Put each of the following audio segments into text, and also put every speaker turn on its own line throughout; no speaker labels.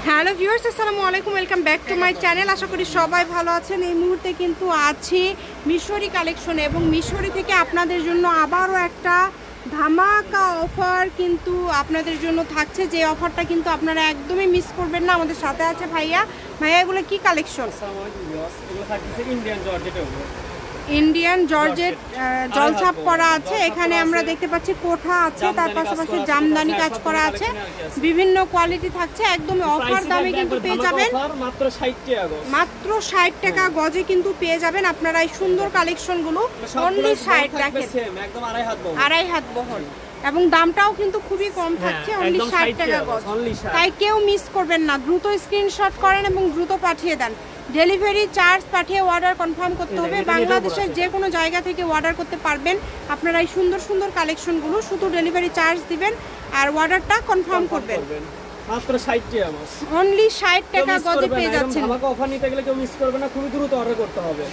Hello viewers, আসসালামু আলাইকুম, welcome back to my channel. আশা করি সবাই ভালো আছেন। এই মুহূর্তে কিন্তু আছি মিশরি কালেকশনে এবং মিশরি থেকে আপনাদের জন্য আবারও একটা ধামাকা অফার কিন্তু আপনাদের জন্য থাকছে। যে অফারটা কিন্তু আপনারা একদমই মিস করবেন না। আমাদের সাথে আছে ভাইয়া। এগুলো কি কালেকশন? ইন্ডিয়ান জর্জেট জলছাপ করা আছে। এখানে আমরা দেখতে পাচ্ছি কোঠা আছে, তার পাশাপাশি জামদানি কাজ করা আছে, বিভিন্ন কোয়ালিটি থাকছে। একদম অফার দামে কিন্তু পেয়ে যাবেন, মাত্র 60 টাকা গজে কিন্তু পেয়ে যাবেন আপনারা এই সুন্দর কালেকশনগুলো। অনলি 60 টাকা, আড়াই হাত বহর, এবং দামটাও কিন্তু খুবই কম থাকছে, অনলি 60 টাকা গজ। তাই কেউ মিস করবেন না, দ্রুত স্ক্রিনশট করেন এবং দ্রুত পাঠিয়ে দেন। ডেলিভারি চার্জ পাঠিয়ে অর্ডার কনফার্ম করতে হবে। বাংলাদেশের যে কোনো জায়গা থেকে অর্ডার করতে পারবেন আপনারা এই সুন্দর সুন্দর কালেকশনগুলো। শুধু ডেলিভারি চার্জ দিবেন আর অর্ডারটা কনফার্ম করবেন।
মাত্র 60 টাকা মাস,
অনলি 60 টাকা গজে পেয়ে যাচ্ছেন।
আমাকে অফার নিতে গেলে কেউ মিস করবে না, খুবই দ্রুত অর্ডার করতে হবে।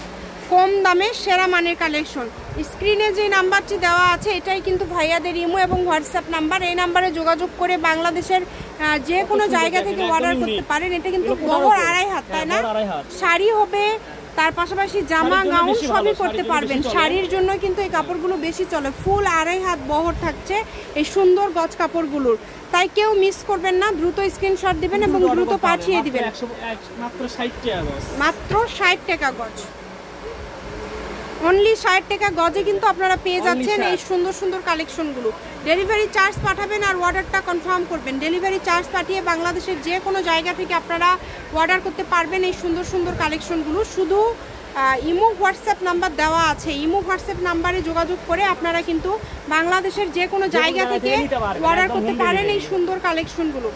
কম দামে সেরা মানের কালেকশন। স্ক্রিনে যে নাম্বারটি দেওয়া আছে এটাই কিন্তু ভাইয়াদের ইমো এবং হোয়াটসঅ্যাপ নাম্বার। এই নাম্বারে যোগাযোগ করে বাংলাদেশের যে কোনো জায়গা থেকে অর্ডার করতে পারেন। এটা কিন্তু বহর আড়াই হাত, তাই না? শাড়ি হবে, তার পাশাপাশি জামা গাউন সবই করতে পারবেন। শাড়ির জন্য কিন্তু এই কাপড়গুলো বেশি চলে। ফুল আড়াই হাত বহর থাকছে এই সুন্দর গজ কাপড়গুলোর। তাই কেউ মিস করবেন না, দ্রুত স্ক্রিনশট দিবেন এবং দ্রুত পাঠিয়ে দিবেন।
মাত্র 60 টাকা গজ,
মাত্র 60 টাকা গজ, অনলি 60 টাকা গজে কিন্তু আপনারা পেয়ে যাচ্ছেন এই সুন্দর সুন্দর কালেকশনগুলো। ডেলিভারি চার্জ পাঠাবেন আর অর্ডারটা কনফার্ম করবেন। ডেলিভারি চার্জ পাঠিয়ে বাংলাদেশের যে কোনো জায়গা থেকে আপনারা অর্ডার করতে পারবেন এই সুন্দর সুন্দর কালেকশনগুলো। শুধু ইমো হোয়াটসঅ্যাপ নাম্বার দেওয়া আছে, ইমো হোয়াটসঅ্যাপ নাম্বারে যোগাযোগ করে আপনারা কিন্তু বাংলাদেশের যে কোনো জায়গা থেকে অর্ডার করতে পারেন এই সুন্দর কালেকশনগুলো।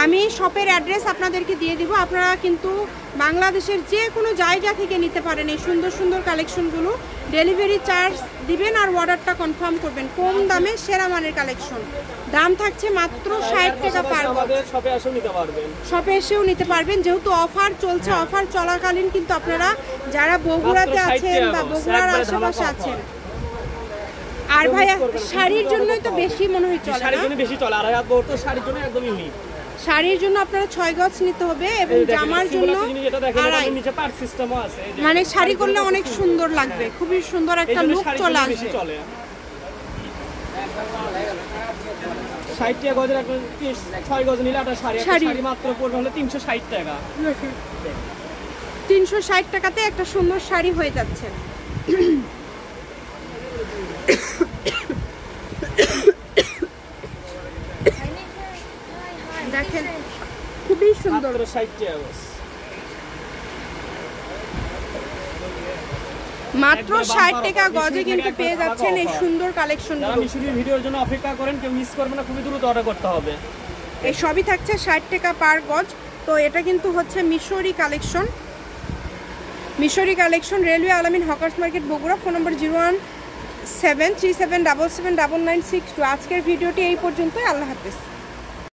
আমি শপের অ্যাড্রেস আপনাদেরকে দিয়ে দিব, আপনারা কিন্তু বাংলাদেশের যে কোনো জায়গা থেকে নিতে পারেন এই সুন্দর সুন্দর কালেকশনগুলো। ডেলিভারি চার্জ দিবেন আর অর্ডারটা কনফার্ম করবেন। কম দামে সেরা মানের কালেকশন, দাম থাকছে মাত্র 60 টাকা পার গজ। শপে এসেও নিতে পারবেন, যেহেতু অফার চলছে। অফার চলাকালীন কিন্তু আপনারা যারা বগুড়াতে আছেন বা বগুড়ার আশেপাশে আছেন, আর ভাইয়া শাড়ির জন্যই তো বেশি মনে হয় চলে,
বেশি চলে। আড়াই হাত বহর তো শাড়ির জন্য একদম ইউনিক।
শাড়ির জন্য আপনারা 6 গজ নিতে হবে এবং জামার জন্য মানে শাড়ি করলে অনেক সুন্দর লাগবে, খুবই সুন্দর একটা লুক চলে আসবে।
60 টাকা গজের একটা 6 গজ নিলে একটা শাড়ি মাত্র পড়বে হলো 360 টাকা।
360 টাকাতে একটা সুন্দর শাড়ি হয়ে যাচ্ছে। দেখেন খুবই সুন্দর,
60 টাকা গজ,
মাত্র 60 টাকা গজে কিন্তু পেয়ে যাচ্ছেন এই সুন্দর কালেকশনগুলো।
মিশরের ভিডিওর জন্য অপেক্ষা করেন, কেউ মিস করবে না, খুবই দ্রুত অর্ডার করতে হবে।
এই সবই থাকছে 60 টাকা পার গজ। তো এটা কিন্তু হচ্ছে মিশরি কালেকশন। মিশরি কালেকশন, রেলওয়ে আলামিন হকার্স মার্কেট বগুড়া। ফোন নম্বর 01737779962। আজকের ভিডিওটি এই পর্যন্তই। আল্লাহ হাফেজ।